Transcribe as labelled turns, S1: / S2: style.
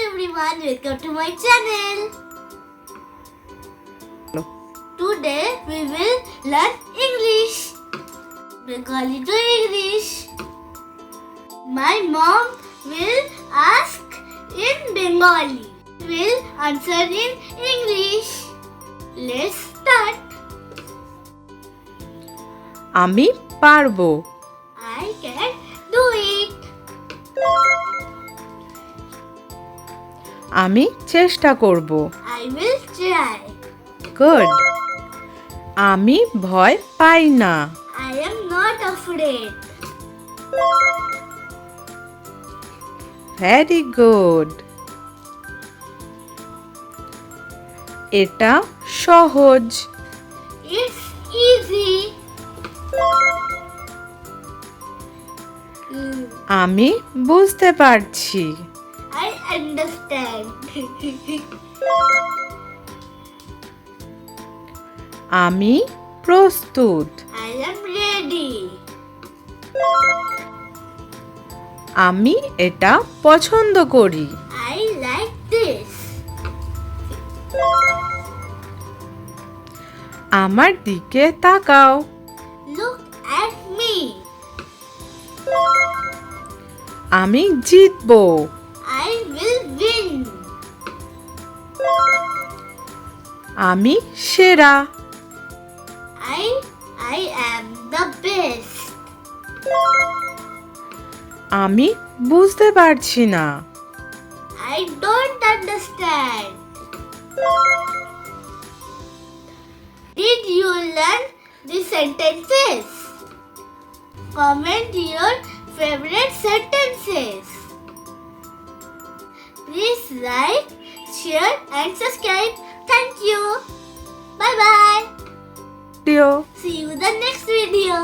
S1: everyone, welcome to my channel. Today we will learn English. Bengali to English. My mom will ask in Bengali. Will answer in English. Let's start.
S2: আমি পারবো।
S1: I can do it.
S2: আমি চেষ্টা করব।
S1: I will try.
S2: Good. আমি ভয় পাই না।
S1: I am not afraid.
S2: Very good. এটা সহজ।
S1: It's easy.
S2: আমি বুঝতে পারছি।
S1: I understand.
S2: আমি প্রস্তুত।
S1: I am ready.
S2: আমি এটা পছন্দ করি।
S1: I like this.
S2: আমার দিকে তাকাও।
S1: Look at me.
S2: আমি জিতবো।
S1: I will win.
S2: আমি সেরা।
S1: I am the best.
S2: আমি বুঝতে পারছি না।
S1: I don't understand. Did you learn the sentences? Comment your favorite sentences. Please like, share and subscribe. Thank you. Bye bye. See you in the next video.